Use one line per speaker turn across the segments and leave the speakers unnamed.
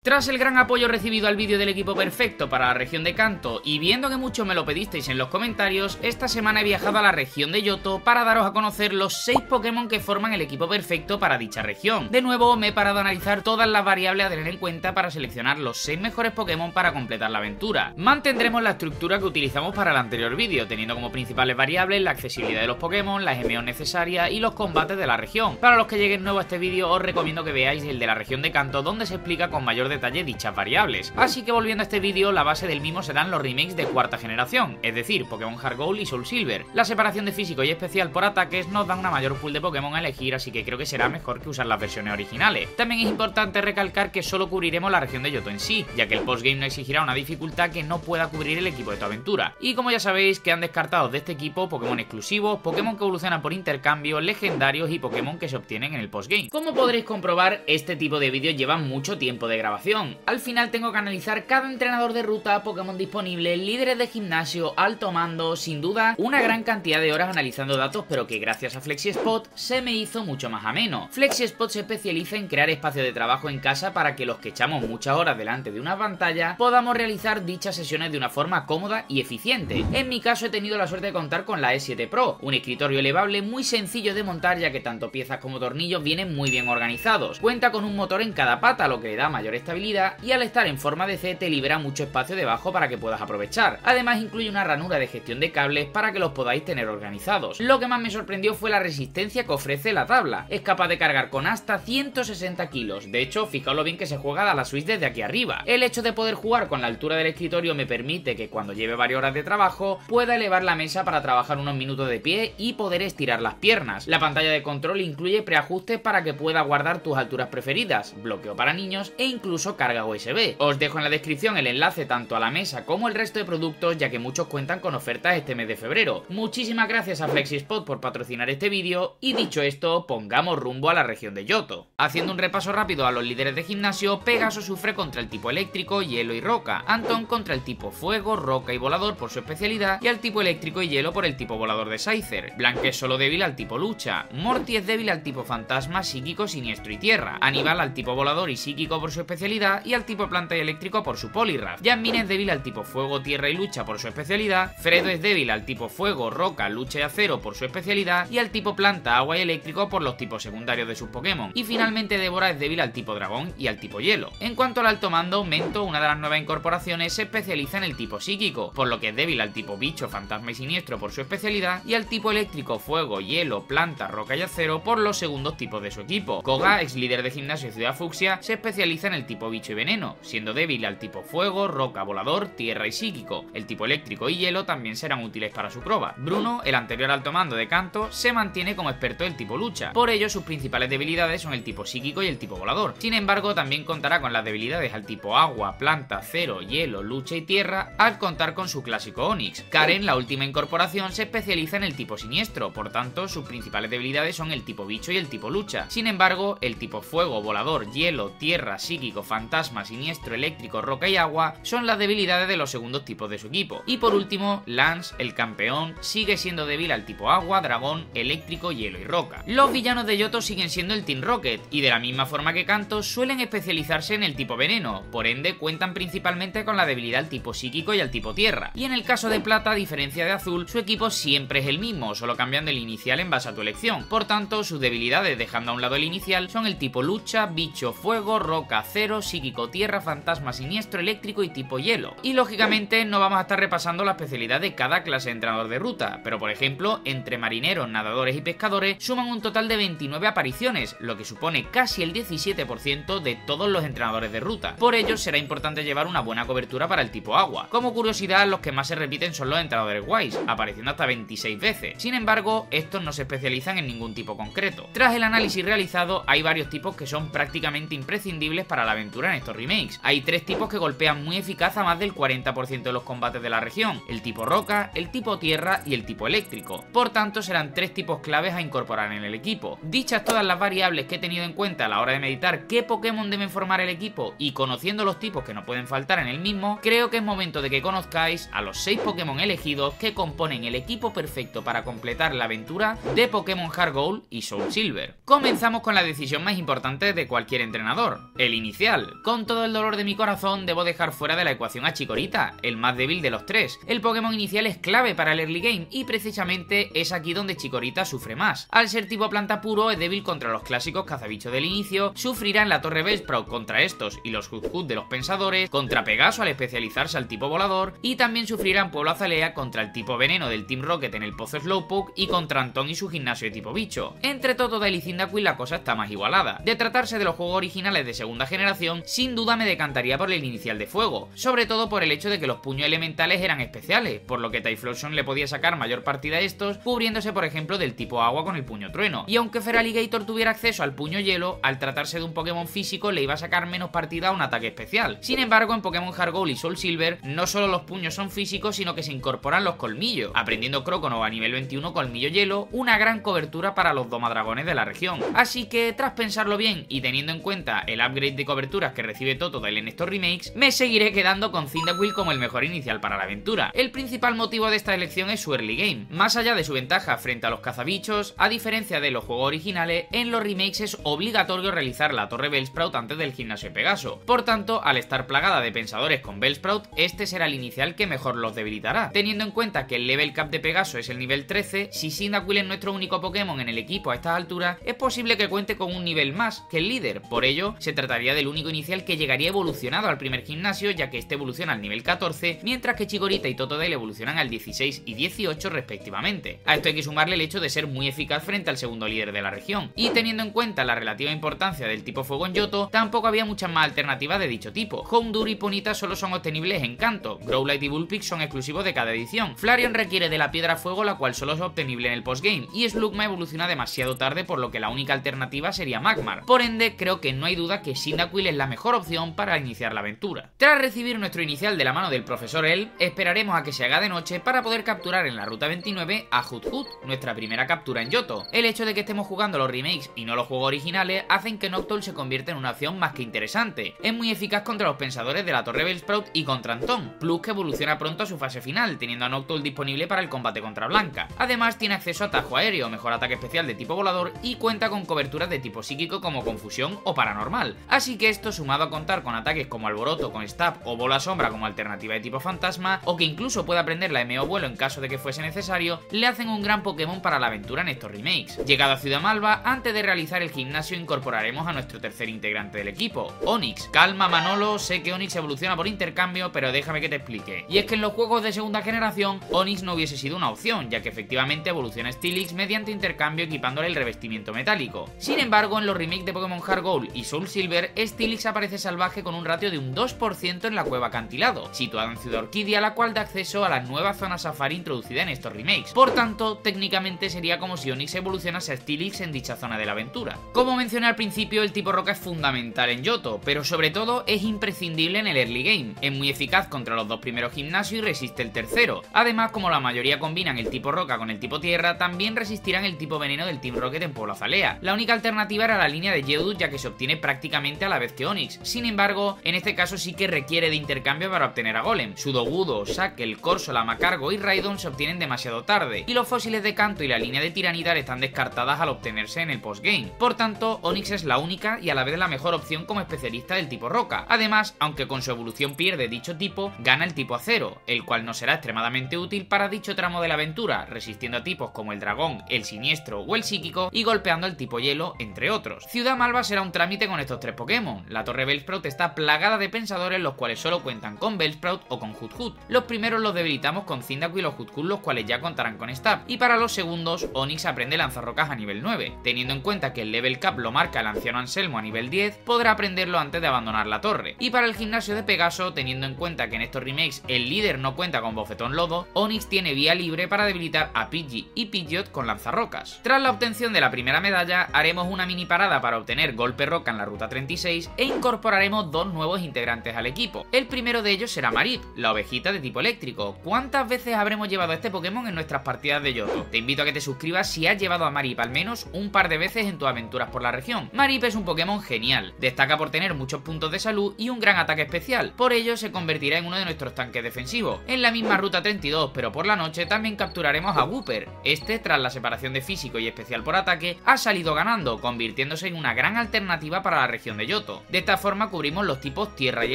Tras el gran apoyo recibido al vídeo del equipo perfecto para la región de Kanto y viendo que muchos me lo pedisteis en los comentarios, esta semana he viajado a la región de Johto para daros a conocer los 6 Pokémon que forman el equipo perfecto para dicha región. De nuevo me he parado a analizar todas las variables a tener en cuenta para seleccionar los 6 mejores Pokémon para completar la aventura. Mantendremos la estructura que utilizamos para el anterior vídeo, teniendo como principales variables la accesibilidad de los Pokémon, las EMO necesarias y los combates de la región. Para los que lleguen nuevos a este vídeo os recomiendo que veáis el de la región de Kanto, donde se explica con mayor detalle dichas variables. Así que volviendo a este vídeo, la base del mismo serán los remakes de cuarta generación, es decir, Pokémon Heart Gold y Soul Silver. La separación de físico y especial por ataques nos dan una mayor pool de Pokémon a elegir, así que creo que será mejor que usar las versiones originales. También es importante recalcar que solo cubriremos la región de Johto en sí, ya que el postgame no exigirá una dificultad que no pueda cubrir el equipo de tu aventura. Y como ya sabéis, quedan descartados de este equipo Pokémon exclusivos, Pokémon que evolucionan por intercambio, legendarios y Pokémon que se obtienen en el postgame. Como podréis comprobar, este tipo de vídeos llevan mucho tiempo de grabación. Al final tengo que analizar cada entrenador de ruta, Pokémon disponible, líderes de gimnasio, alto mando, sin duda una gran cantidad de horas analizando datos, pero que gracias a FlexiSpot se me hizo mucho más ameno. FlexiSpot se especializa en crear espacios de trabajo en casa para que los que echamos muchas horas delante de una pantalla podamos realizar dichas sesiones de una forma cómoda y eficiente. En mi caso he tenido la suerte de contar con la E7 Pro, un escritorio elevable muy sencillo de montar, ya que tanto piezas como tornillos vienen muy bien organizados. Cuenta con un motor en cada pata, lo que le da mayor estabilidad, y al estar en forma de C te libera mucho espacio debajo para que puedas aprovechar. Además incluye una ranura de gestión de cables para que los podáis tener organizados. Lo que más me sorprendió fue la resistencia que ofrece la tabla. Es capaz de cargar con hasta 160 kilos. De hecho, fijaos lo bien que se juega a la Switch desde aquí arriba. El hecho de poder jugar con la altura del escritorio me permite que cuando lleve varias horas de trabajo pueda elevar la mesa para trabajar unos minutos de pie y poder estirar las piernas. La pantalla de control incluye preajustes para que puedas guardar tus alturas preferidas, bloqueo para niños e incluso carga USB. Os dejo en la descripción el enlace tanto a la mesa como el resto de productos, ya que muchos cuentan con ofertas este mes de febrero. Muchísimas gracias a FlexiSpot por patrocinar este vídeo y dicho esto, pongamos rumbo a la región de Johto. Haciendo un repaso rápido a los líderes de gimnasio, Pegaso sufre contra el tipo eléctrico, hielo y roca, Anton contra el tipo fuego, roca y volador por su especialidad y al tipo eléctrico y hielo por el tipo volador de Scyther, Blanc es solo débil al tipo lucha, Morty es débil al tipo fantasma, psíquico, siniestro y tierra, Aníbal al tipo volador y psíquico por su especialidad y al tipo planta y eléctrico por su Poliwrath, Jasmine es débil al tipo fuego, tierra y lucha por su especialidad, Fredo es débil al tipo fuego, roca, lucha y acero por su especialidad y al tipo planta, agua y eléctrico por los tipos secundarios de sus Pokémon, y finalmente Débora es débil al tipo dragón y al tipo hielo. En cuanto al alto mando, Mento, una de las nuevas incorporaciones, se especializa en el tipo psíquico, por lo que es débil al tipo bicho, fantasma y siniestro por su especialidad y al tipo eléctrico, fuego, hielo, planta, roca y acero por los segundos tipos de su equipo. Koga, ex líder de gimnasio y Ciudad Fucsia, se especializa en el tipo bicho y veneno, siendo débil al tipo fuego, roca, volador, tierra y psíquico. El tipo eléctrico y hielo también serán útiles para su prueba. Bruno, el anterior alto mando de Kanto, se mantiene como experto del tipo lucha, por ello sus principales debilidades son el tipo psíquico y el tipo volador. Sin embargo, también contará con las debilidades al tipo agua, planta, acero, hielo, lucha y tierra al contar con su clásico Onix. Karen, la última incorporación, se especializa en el tipo siniestro, por tanto sus principales debilidades son el tipo bicho y el tipo lucha. Sin embargo, el tipo fuego, volador, hielo, tierra, psíquico, fantasma, siniestro, eléctrico, roca y agua son las debilidades de los segundos tipos de su equipo. Y por último, Lance, el campeón, sigue siendo débil al tipo agua, dragón, eléctrico, hielo y roca. Los villanos de Johto siguen siendo el Team Rocket y de la misma forma que Kanto suelen especializarse en el tipo veneno, por ende cuentan principalmente con la debilidad al tipo psíquico y al tipo tierra. Y en el caso de Plata, a diferencia de Azul, su equipo siempre es el mismo, solo cambiando el inicial en base a tu elección. Por tanto, sus debilidades, dejando a un lado el inicial, son el tipo lucha, bicho, fuego, roca, acero, psíquico, tierra, fantasma, siniestro, eléctrico y tipo hielo. Y lógicamente no vamos a estar repasando la especialidad de cada clase de entrenador de ruta, pero por ejemplo, entre marineros, nadadores y pescadores suman un total de 29 apariciones, lo que supone casi el 17% de todos los entrenadores de ruta. Por ello será importante llevar una buena cobertura para el tipo agua. Como curiosidad, los que más se repiten son los entrenadores Wise, apareciendo hasta 26 veces. Sin embargo, estos no se especializan en ningún tipo concreto. Tras el análisis realizado, hay varios tipos que son prácticamente imprescindibles para la aventura en estos remakes. Hay 3 tipos que golpean muy eficaz a más del 40% de los combates de la región: el tipo roca, el tipo tierra y el tipo eléctrico. Por tanto, serán 3 tipos claves a incorporar en el equipo. Dichas todas las variables que he tenido en cuenta a la hora de meditar qué Pokémon deben formar el equipo y conociendo los tipos que no pueden faltar en el mismo, creo que es momento de que conozcáis a los 6 Pokémon elegidos que componen el equipo perfecto para completar la aventura de Pokémon Heart Gold y Soul Silver. Comenzamos con la decisión más importante de cualquier entrenador, el inicial. especial. Con todo el dolor de mi corazón debo dejar fuera de la ecuación a Chikorita, el más débil de los tres. El Pokémon inicial es clave para el early game y precisamente es aquí donde Chikorita sufre más. Al ser tipo planta puro es débil contra los clásicos cazabichos del inicio, sufrirá en la Torre Bellsprout contra estos y los Hoot de los pensadores, contra Pegaso al especializarse al tipo volador y también sufrirá en Pueblo Azalea contra el tipo veneno del Team Rocket en el Pozo Slowpoke y contra Antón y su gimnasio de tipo bicho. Entre Totodile y Cyndaquil la cosa está más igualada. De tratarse de los juegos originales de segunda generación, sin duda me decantaría por el inicial de fuego, sobre todo por el hecho de que los puños elementales eran especiales, por lo que Typhlosion le podía sacar mayor partida a estos, cubriéndose por ejemplo del tipo agua con el puño trueno. Y aunque Feraligatr tuviera acceso al puño hielo, al tratarse de un Pokémon físico le iba a sacar menos partida a un ataque especial. Sin embargo, en Pokémon Heart Gold y Soul Silver, no solo los puños son físicos, sino que se incorporan los colmillos, aprendiendo Croconaw a nivel 21 colmillo hielo, una gran cobertura para los domadragones de la región. Así que, tras pensarlo bien y teniendo en cuenta el upgrade de coberturas que recibe Totodile en estos remakes, me seguiré quedando con Cyndaquil como el mejor inicial para la aventura. El principal motivo de esta elección es su early game. Más allá de su ventaja frente a los cazabichos, a diferencia de los juegos originales, en los remakes es obligatorio realizar la Torre Bellsprout antes del gimnasio de Pegaso. Por tanto, al estar plagada de pensadores con Bellsprout, este será el inicial que mejor los debilitará. Teniendo en cuenta que el level cap de Pegaso es el nivel 13, si Cyndaquil es nuestro único Pokémon en el equipo a estas alturas, es posible que cuente con un nivel más que el líder. Por ello, se trataría del único inicial que llegaría evolucionado al primer gimnasio, ya que este evoluciona al nivel 14, mientras que Chikorita y Totodile evolucionan al 16 y 18 respectivamente. A esto hay que sumarle el hecho de ser muy eficaz frente al segundo líder de la región. Y teniendo en cuenta la relativa importancia del tipo fuego en Johto, tampoco había muchas más alternativas de dicho tipo. Houndour y Ponyta solo son obtenibles en Kanto, Growlithe y Vulpix son exclusivos de cada edición. Flareon requiere de la piedra fuego, la cual solo es obtenible en el postgame, y Slugma evoluciona demasiado tarde, por lo que la única alternativa sería Magmar. Por ende, creo que no hay duda que Cyndaquil es la mejor opción para iniciar la aventura. Tras recibir nuestro inicial de la mano del profesor Elm, esperaremos a que se haga de noche para poder capturar en la ruta 29 a Hoot, nuestra primera captura en Johto. El hecho de que estemos jugando los remakes y no los juegos originales hacen que Noctowl se convierta en una opción más que interesante. Es muy eficaz contra los pensadores de la Torre Bellsprout y contra Antón, plus que evoluciona pronto a su fase final, teniendo a Noctowl disponible para el combate contra Blanca. Además tiene acceso a atajo aéreo, mejor ataque especial de tipo volador y cuenta con coberturas de tipo psíquico como confusión o paranormal. Así que esto, sumado a contar con ataques como alboroto con stab o bola sombra como alternativa de tipo fantasma, o que incluso pueda aprender la MO vuelo en caso de que fuese necesario, le hacen un gran Pokémon para la aventura en estos remakes. Llegado a Ciudad Malva, antes de realizar el gimnasio incorporaremos a nuestro tercer integrante del equipo, Onix. Calma Manolo, sé que Onix evoluciona por intercambio, pero déjame que te explique. Y es que en los juegos de segunda generación, Onix no hubiese sido una opción, ya que efectivamente evoluciona Steelix mediante intercambio equipándole el revestimiento metálico. Sin embargo, en los remakes de Pokémon Heart Gold y Soul Silver, Steelix aparece salvaje con un ratio de un 2% en la cueva acantilado, situada en Ciudad Orquídea, la cual da acceso a la nueva zona safari introducida en estos remakes. Por tanto, técnicamente sería como si Onix evolucionase a Steelix en dicha zona de la aventura. Como mencioné al principio, el tipo roca es fundamental en Johto, pero sobre todo es imprescindible en el early game. Es muy eficaz contra los dos primeros gimnasios y resiste el tercero. Además, como la mayoría combinan el tipo roca con el tipo tierra, también resistirán el tipo veneno del Team Rocket en Pueblo Azalea. La única alternativa era la línea de Geodude, ya que se obtiene prácticamente a la vez que Onix. Sin embargo, en este caso sí que requiere de intercambio para obtener a Golem. Sudowoodo, Shackle, Corsola, Macargo y Raidon se obtienen demasiado tarde, y los fósiles de Kanto y la línea de Tyranitar están descartadas al obtenerse en el postgame. Por tanto, Onix es la única y a la vez la mejor opción como especialista del tipo roca. Además, aunque con su evolución pierde dicho tipo, gana el tipo acero, el cual nos será extremadamente útil para dicho tramo de la aventura, resistiendo a tipos como el dragón, el siniestro o el psíquico y golpeando al tipo hielo, entre otros. Ciudad Malva será un trámite con estos tres Pokémon. La Torre Bellsprout está plagada de pensadores, los cuales solo cuentan con Bellsprout o con Hoot. Los primeros los debilitamos con Cyndaquil o Hoot, los cuales ya contarán con Stab, y para los segundos, Onix aprende lanzarrocas a nivel 9. Teniendo en cuenta que el level cap lo marca el anciano Anselmo a nivel 10, podrá aprenderlo antes de abandonar la torre. Y para el gimnasio de Pegaso, teniendo en cuenta que en estos remakes el líder no cuenta con Bofetón Lodo, Onix tiene vía libre para debilitar a Pidgey y Pidgeot con lanzarrocas. Tras la obtención de la primera medalla, haremos una mini parada para obtener Golpe Roca en la ruta 36 e incorporaremos dos nuevos integrantes al equipo. El primero de ellos será Marip, la ovejita de tipo eléctrico. ¿Cuántas veces habremos llevado a este Pokémon en nuestras partidas de Johto? Te invito a que te suscribas si has llevado a Marip al menos un par de veces en tus aventuras por la región. Marip es un Pokémon genial, destaca por tener muchos puntos de salud y un gran ataque especial, por ello se convertirá en uno de nuestros tanques defensivos. En la misma ruta 32, pero por la noche, también capturaremos a Wooper. Este, tras la separación de físico y especial por ataque, ha salido ganando, convirtiéndose en una gran alternativa para la región de Johto. Yoto. De esta forma cubrimos los tipos tierra y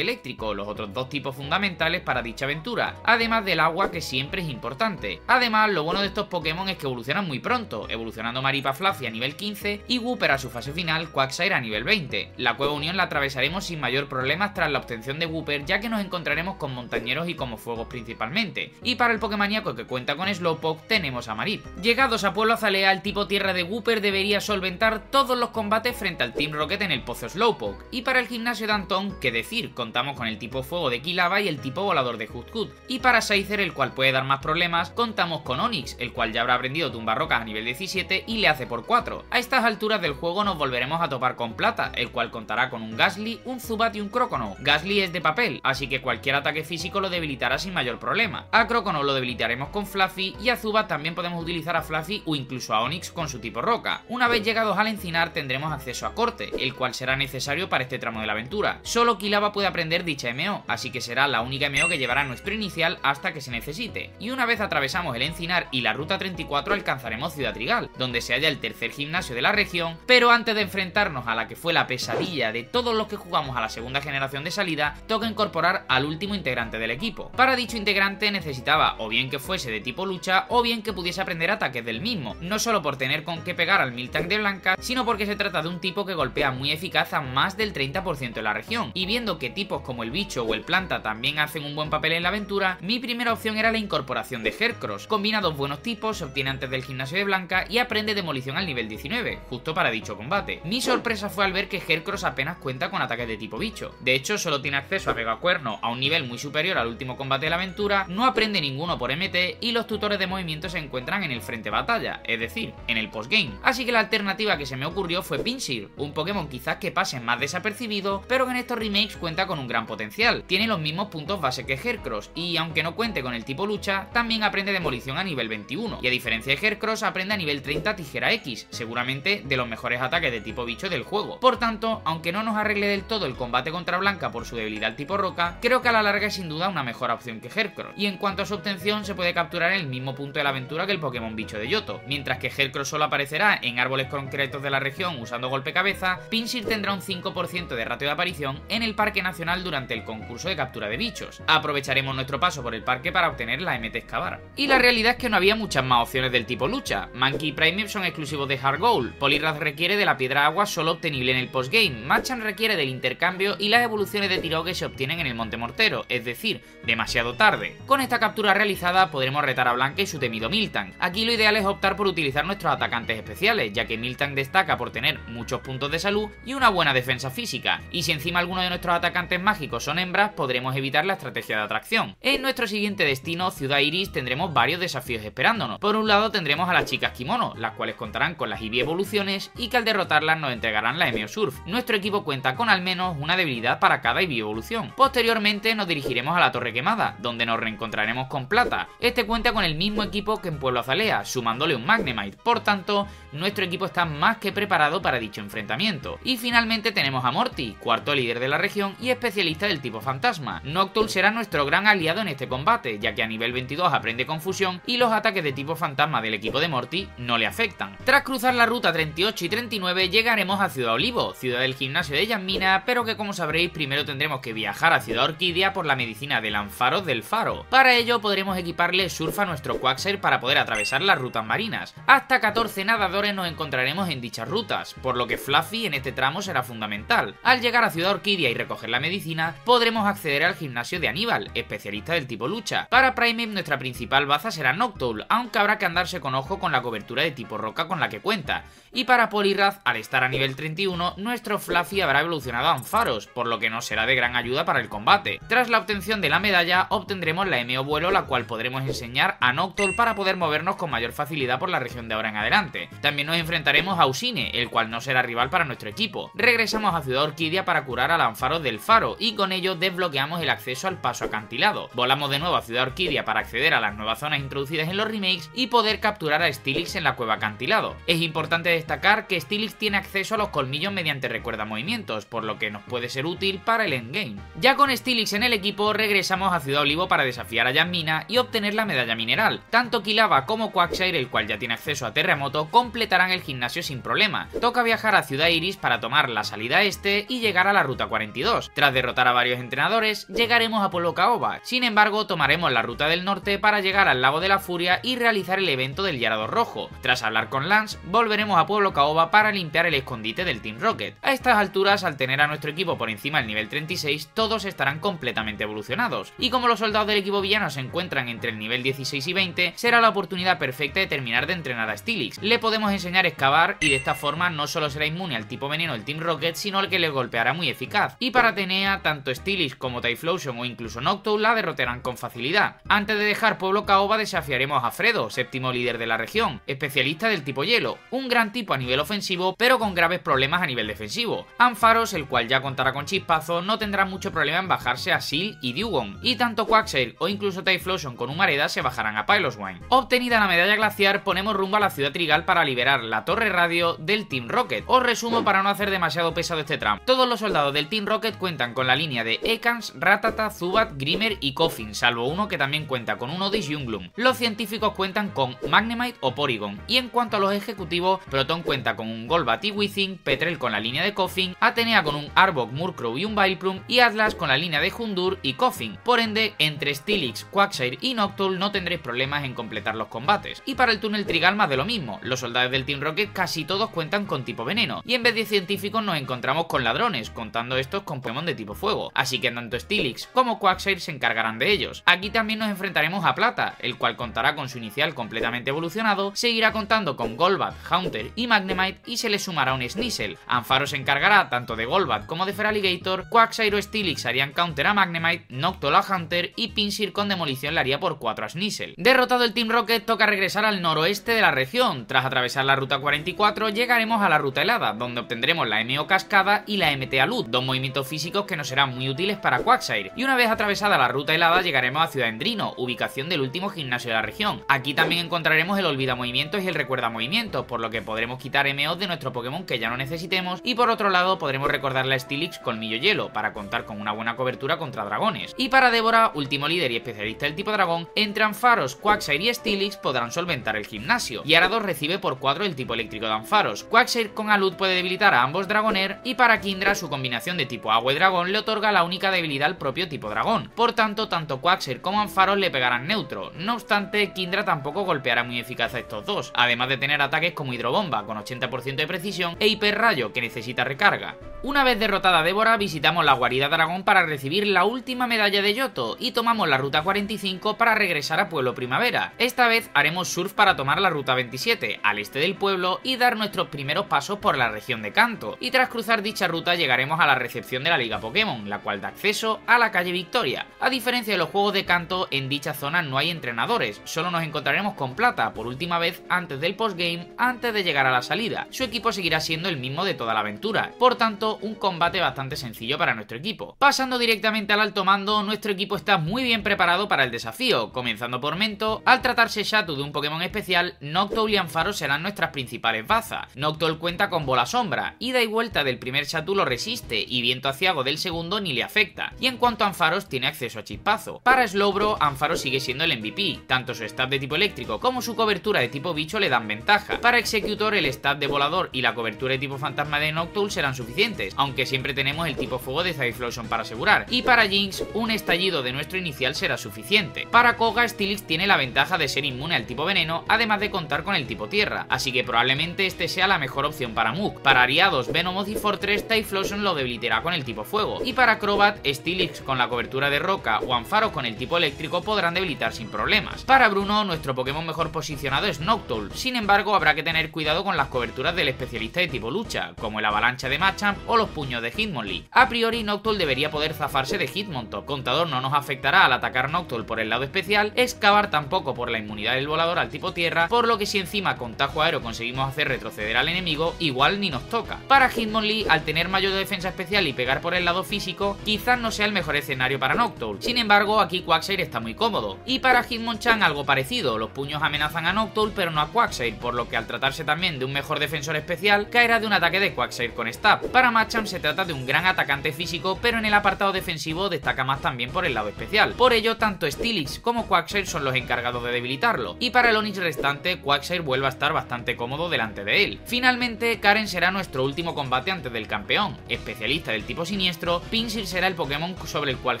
eléctrico, los otros dos tipos fundamentales para dicha aventura, además del agua, que siempre es importante. Además, lo bueno de estos Pokémon es que evolucionan muy pronto, evolucionando Maripa Fluffy a nivel 15 y Wooper a su fase final, Quagsire a nivel 20. La Cueva Unión la atravesaremos sin mayor problemas tras la obtención de Wooper, ya que nos encontraremos con montañeros y como fuegos principalmente. Y para el Pokémoníaco que cuenta con Slowpoke tenemos a Marip. Llegados a Pueblo Azalea, el tipo tierra de Wooper debería solventar todos los combates frente al Team Rocket en el Pozo Slowpoke. Y para el gimnasio de Antón, qué decir, contamos con el tipo fuego de Quilava y el tipo volador de Hoothoot. Y para Scyther, el cual puede dar más problemas, contamos con Onix, el cual ya habrá aprendido tumbar rocas a nivel 17 y le hace por 4. A estas alturas del juego nos volveremos a topar con Plata, el cual contará con un Gastly, un Zubat y un Croconaw. Gastly es de papel, así que cualquier ataque físico lo debilitará sin mayor problema. A Croconaw lo debilitaremos con Fluffy y a Zubat también podemos utilizar a Fluffy o incluso a Onix con su tipo roca. Una vez llegados al Encinar tendremos acceso a Corte, el cual será necesario para este tramo de la aventura. Solo Quilava puede aprender dicha MO, así que será la única MO que llevará nuestro inicial hasta que se necesite. Y una vez atravesamos el Encinar y la ruta 34 alcanzaremos Ciudad Trigal, donde se halla el tercer gimnasio de la región, pero antes de enfrentarnos a la que fue la pesadilla de todos los que jugamos a la segunda generación de salida, toca incorporar al último integrante del equipo. Para dicho integrante necesitaba o bien que fuese de tipo lucha o bien que pudiese aprender ataques del mismo, no solo por tener con qué pegar al Miltank de Blanca, sino porque se trata de un tipo que golpea muy eficaz a más del 30% de la región, y viendo que tipos como el bicho o el planta también hacen un buen papel en la aventura, mi primera opción era la incorporación de Heracross. Combina dos buenos tipos, se obtiene antes del gimnasio de Blanca y aprende demolición al nivel 19, justo para dicho combate. Mi sorpresa fue al ver que Heracross apenas cuenta con ataques de tipo bicho, de hecho solo tiene acceso a Pegacuerno a un nivel muy superior al último combate de la aventura, no aprende ninguno por MT y los tutores de movimiento se encuentran en el frente batalla, es decir, en el postgame. Así que la alternativa que se me ocurrió fue Pinsir, un Pokémon quizás que pase más desapercibido, pero que en estos remakes cuenta con un gran potencial. Tiene los mismos puntos base que Heracross y aunque no cuente con el tipo lucha, también aprende demolición a nivel 21 y a diferencia de Heracross aprende a nivel 30 Tijera X, seguramente de los mejores ataques de tipo bicho del juego. Por tanto, aunque no nos arregle del todo el combate contra Blanca por su debilidad al tipo roca, creo que a la larga es sin duda una mejor opción que Heracross. Y en cuanto a su obtención, se puede capturar en el mismo punto de la aventura que el Pokémon bicho de Yoto. Mientras que Heracross solo aparecerá en árboles concretos de la región usando golpe cabeza, Pinsir tendrá un 5% de ratio de aparición en el Parque Nacional durante el concurso de captura de bichos. Aprovecharemos nuestro paso por el parque para obtener la MT Excavar. Y la realidad es que no había muchas más opciones del tipo lucha. Mankey y Primeape son exclusivos de Hard Gold, Poliwrath requiere de la piedra agua solo obtenible en el postgame, Machamp requiere del intercambio y las evoluciones de Tirogue se obtienen en el Monte Mortero, es decir, demasiado tarde. Con esta captura realizada podremos retar a Blanca y su temido Miltank. Aquí lo ideal es optar por utilizar nuestros atacantes especiales, ya que Miltank destaca por tener muchos puntos de salud y una buena defensa física, y si encima alguno de nuestros atacantes mágicos son hembras, podremos evitar la estrategia de atracción. En nuestro siguiente destino, Ciudad Iris, tendremos varios desafíos esperándonos. Por un lado tendremos a las chicas Kimono, las cuales contarán con las Eevee evoluciones y que al derrotarlas nos entregarán la Emeo Surf. Nuestro equipo cuenta con al menos una debilidad para cada Eevee evolución. Posteriormente nos dirigiremos a la Torre Quemada, donde nos reencontraremos con Plata. Este cuenta con el mismo equipo que en Pueblo Azalea, sumándole un Magnemite, por tanto, nuestro equipo está más que preparado para dicho enfrentamiento. Y finalmente tenemos a Morty, cuarto líder de la región y especialista del tipo fantasma. Noctowl será nuestro gran aliado en este combate, ya que a nivel 22 aprende confusión y los ataques de tipo fantasma del equipo de Morty no le afectan. Tras cruzar la ruta 38 y 39 llegaremos a Ciudad Olivo, ciudad del gimnasio de Yasmina, pero que como sabréis primero tendremos que viajar a Ciudad Orquídea por la medicina de Lanfaros del Faro. Para ello podremos equiparle Surf a nuestro Quagsire para poder atravesar las rutas marinas. Hasta 14 nadadores nos encontraremos en dichas rutas, por lo que Fluffy en este tramo será fundamental. Al llegar a Ciudad Orquídea y recoger la medicina, podremos acceder al gimnasio de Aníbal, especialista del tipo lucha. Para Primeape nuestra principal baza será Noctowl, aunque habrá que andarse con ojo con la cobertura de tipo roca con la que cuenta. Y para Poliwrath, al estar a nivel 31, nuestro Fluffy habrá evolucionado a Ampharos, por lo que no será de gran ayuda para el combate. Tras la obtención de la medalla, obtendremos la MO Vuelo, la cual podremos enseñar a Noctowl para poder movernos con mayor facilidad por la región de ahora en adelante. También nos enfrentaremos a Usine, el cual no será rival para nuestro equipo. Regresamos a Ciudad Orquídea para curar al Ampharos del Faro, y con ello desbloqueamos el acceso al paso acantilado. Volamos de nuevo a Ciudad Orquídea para acceder a las nuevas zonas introducidas en los remakes y poder capturar a Steelix en la cueva acantilado. Es importante destacar que Steelix tiene acceso a los colmillos mediante recuerda movimientos, por lo que nos puede ser útil para el endgame. Ya con Steelix en el equipo, regresamos a Ciudad Olivo para desafiar a Yasmina y obtener la medalla mineral. Tanto Quilava como Quagsire, el cual ya tiene acceso a Terremoto, completarán el gimnasio sin problema. Toca viajar a Ciudad Iris para tomar la salida este y llegar a la ruta 42. Tras derrotar a varios entrenadores, llegaremos a Pueblo Caoba. Sin embargo, tomaremos la ruta del norte para llegar al Lago de la Furia y realizar el evento del Gyarados rojo. Tras hablar con Lance, volveremos a Pueblo Caoba para limpiar el escondite del Team Rocket. A estas alturas, al tener a nuestro equipo por encima del nivel 36, todos estarán completamente evolucionados. Y como los soldados del equipo villano se encuentran entre el nivel 16 y 20, será la oportunidad perfecta de terminar de entrenar a Steelix. Le podemos enseñar a excavar y de esta forma no solo será inmune al tipo veneno del Team Rocket, sino el que le golpeará muy eficaz. Y para Atenea, tanto Steelix como Typhlosion o incluso Noctowl la derrotarán con facilidad. Antes de dejar Pueblo Caoba desafiaremos a Fredo, séptimo líder de la región, especialista del tipo hielo, un gran tipo a nivel ofensivo pero con graves problemas a nivel defensivo. Ampharos, el cual ya contará con chispazo, no tendrá mucho problema en bajarse a Seal y Dewgong, y tanto Quagsire o incluso Typhlosion con Humareda se bajarán a Piloswine. Obtenida la medalla glaciar, ponemos rumbo a la ciudad Trigal para liberar la torre radio del Team Rocket. Os resumo para no hacer demasiado pesado este tramo. Todos los soldados del Team Rocket cuentan con la línea de Ekans, Rattata, Zubat, Grimer y Koffing, salvo uno que también cuenta con un Oddish y un Gloom. Los científicos cuentan con Magnemite o Porygon, y en cuanto a los ejecutivos, Proton cuenta con un Golbat y Weezing, Petrel con la línea de Koffing, Atenea con un Arbok, Murkrow y un Vileplume, y Atlas con la línea de Houndour y Koffing. Por ende, entre Steelix, Quagsire y Noctowl no tendréis problemas en completar los combates. Y para el túnel Trigal más de lo mismo, los soldados del Team Rocket casi todos cuentan con tipo veneno, y en vez de científicos nos encontramos con ladrones, contando estos con Pokémon de tipo fuego, así que tanto Steelix como Quagsire se encargarán de ellos. Aquí también nos enfrentaremos a Plata, el cual contará con su inicial completamente evolucionado, seguirá contando con Golbat, Haunter y Magnemite y se le sumará un Sneasel. Ampharos se encargará tanto de Golbat como de Feraligatr, Quagsire o Steelix harían counter a Magnemite, Noctowl a Haunter y Pinsir con demolición le haría por 4 a Sneasel. Derrotado el Team Rocket, toca regresar al noroeste de la región. Tras atravesar la ruta 44 llegaremos a la ruta helada, donde obtendremos la MO Cascada y la MT Alud, dos movimientos físicos que nos serán muy útiles para Quagsire. Y una vez atravesada la ruta helada llegaremos a Ciudad Endrino, ubicación del último gimnasio de la región. Aquí también encontraremos el Olvida Movimientos y el Recuerda Movimientos, por lo que podremos quitar MOs de nuestro Pokémon que ya no necesitemos, y por otro lado podremos recordarle a Steelix Colmillo Hielo para contar con una buena cobertura contra dragones. Y para Débora, último líder y especialista del tipo dragón, entre Ampharos, Quagsire y Steelix podrán solventar el gimnasio. Gyarados recibe por 4 el tipo eléctrico de Ampharos. Quagsire con Alud puede debilitar a ambos Dragonair, y para Kindra su combinación de tipo agua y dragón le otorga la única debilidad al propio tipo dragón. Por tanto, tanto Quagsire como Ampharos le pegarán neutro. No obstante, Kindra tampoco golpeará muy eficaz a estos dos, además de tener ataques como Hidrobomba con 80% de precisión e Hiperrayo que necesita recarga. Una vez derrotada Débora, visitamos la guarida dragón para recibir la última medalla de Yoto y tomamos la ruta 45 para regresar a Pueblo Primavera. Esta vez haremos surf para tomar la ruta 27 al este del pueblo y dar nuestros primeros pasos por la región de Kanto, y tras cruzar dicha ruta llegaremos a la recepción de la Liga Pokémon, la cual da acceso a la calle Victoria. A diferencia de los juegos de Kanto, en dicha zona no hay entrenadores, solo nos encontraremos con Plata por última vez antes del postgame, antes de llegar a la salida. Su equipo seguirá siendo el mismo de toda la aventura, por tanto un combate bastante sencillo para nuestro equipo. Pasando directamente al alto mando, nuestro equipo está muy bien preparado para el desafío, comenzando por Mento. Al tratarse Xatu de un Pokémon especial, Noctowl y Ampharos serán nuestras principales bazas. Noctowl cuenta con Bola Sombra, ida y vuelta del primer Xatu lo resiste y Viento Aciago del segundo ni le afecta, y en cuanto a Ampharos tiene acceso a Chispazo. Para Slowbro, Ampharos sigue siendo el MVP, tanto su stat de tipo eléctrico como su cobertura de tipo bicho le dan ventaja. Para Executor, el stat de volador y la cobertura de tipo fantasma de Noctowl serán suficientes, aunque siempre tenemos el tipo fuego de Typhlosion para asegurar, y para Jinx, un estallido de nuestro inicial será suficiente. Para Koga, Steelix tiene la ventaja de ser inmune al tipo veneno, además de contar con el tipo tierra, así que probablemente este sea la mejor opción para Muk. Para Ariados, Venomoth y Fortress, Typhlosion lo debilitará con el tipo fuego, y para Crobat, Steelix con la cobertura de roca o Ampharos con el tipo eléctrico podrán debilitar sin problemas. Para Bruno, nuestro Pokémon mejor posicionado es Noctowl, sin embargo habrá que tener cuidado con las coberturas del especialista de tipo lucha, como el avalancha de Machamp o los puños de Hitmonlee. A priori Noctowl debería poder zafarse de Hitmontop, Contador no nos afectará al atacar Noctowl por el lado especial, Excavar tampoco por la inmunidad del volador al tipo tierra, por lo que si encima con Tajo Aero conseguimos hacer retroceder al enemigo, igual ni nos toca. Para Hitmonlee, al tener mayor defensa especial y pegar por el lado físico, quizás no sea el mejor escenario para Noctowl, sin embargo aquí Quagsire está muy cómodo. Y para Hitmonchan algo parecido, los puños amenazan a Noctowl pero no a Quagsire, por lo que al tratarse también de un mejor defensor especial, caerá de un ataque de Quagsire con Stab. Para Machamp se trata de un gran atacante físico, pero en el apartado defensivo destaca más también por el lado especial. Por ello, tanto Steelix como Quagsire son los encargados de debilitarlo, y para el Onix restante, Quagsire vuelve a estar bastante cómodo delante de él. Finalmente, Karen será nuestro último combate antes del el campeón, especialista del tipo siniestro, Pinsir será el Pokémon sobre el cual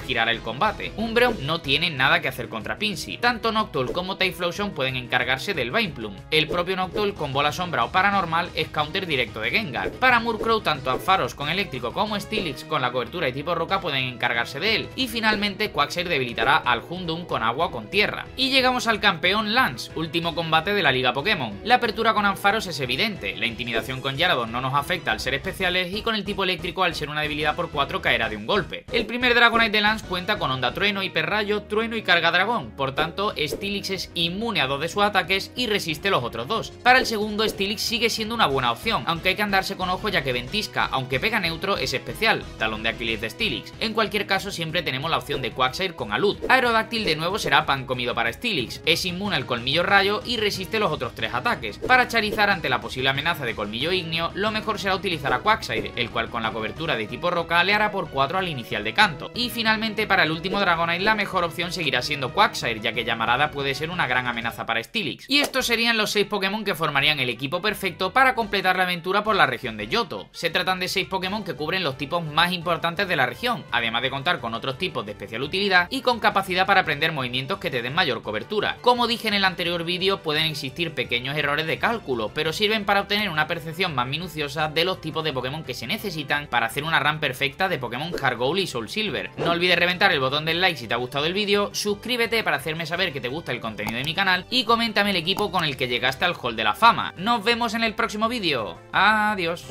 girará el combate. Umbreon no tiene nada que hacer contra Pinsir. Tanto Noctowl como Typhlosion pueden encargarse del Vileplume. El propio Noctowl con bola sombra o paranormal es counter directo de Gengar. Para Murkrow, tanto Ampharos con eléctrico como Steelix con la cobertura de tipo roca pueden encargarse de él. Y finalmente Quagsire debilitará al Houndoom con agua o con tierra. Y llegamos al campeón Lance, último combate de la Liga Pokémon. La apertura con Ampharos es evidente, la intimidación con Gyarados no nos afecta al ser especiales y con el tipo eléctrico al ser una debilidad por 4 caerá de un golpe. El primer Dragonite de Lance cuenta con Onda Trueno, Hiperrayo, Trueno y Carga Dragón, por tanto Steelix es inmune a 2 de sus ataques y resiste los otros 2. Para el segundo, Steelix sigue siendo una buena opción, aunque hay que andarse con ojo ya que Ventisca, aunque pega neutro, es especial, talón de Aquiles de Steelix. En cualquier caso siempre tenemos la opción de Quagsire con Alud. Aerodáctil de nuevo será pan comido para Steelix, es inmune al colmillo rayo y resiste los otros 3 ataques. Para Charizard, ante la posible amenaza de colmillo ígneo, lo mejor será utilizar a Quagsire, el cual con la cobertura de tipo roca le hará por 4 al inicial de canto. Y finalmente para el último Dragonite la mejor opción seguirá siendo Quagsire, ya que Llamarada puede ser una gran amenaza para Steelix. Y estos serían los 6 Pokémon que formarían el equipo perfecto para completar la aventura por la región de Johto. Se tratan de 6 Pokémon que cubren los tipos más importantes de la región, además de contar con otros tipos de especial utilidad y con capacidad para aprender movimientos que te den mayor cobertura. Como dije en el anterior vídeo, pueden existir pequeños errores de cálculo, pero sirven para obtener una percepción más minuciosa de los tipos de Pokémon que se necesitan para hacer una run perfecta de Pokémon Heart Gold y Soul Silver. No olvides reventar el botón del like si te ha gustado el vídeo, suscríbete para hacerme saber que te gusta el contenido de mi canal y coméntame el equipo con el que llegaste al Hall de la Fama. Nos vemos en el próximo vídeo. Adiós.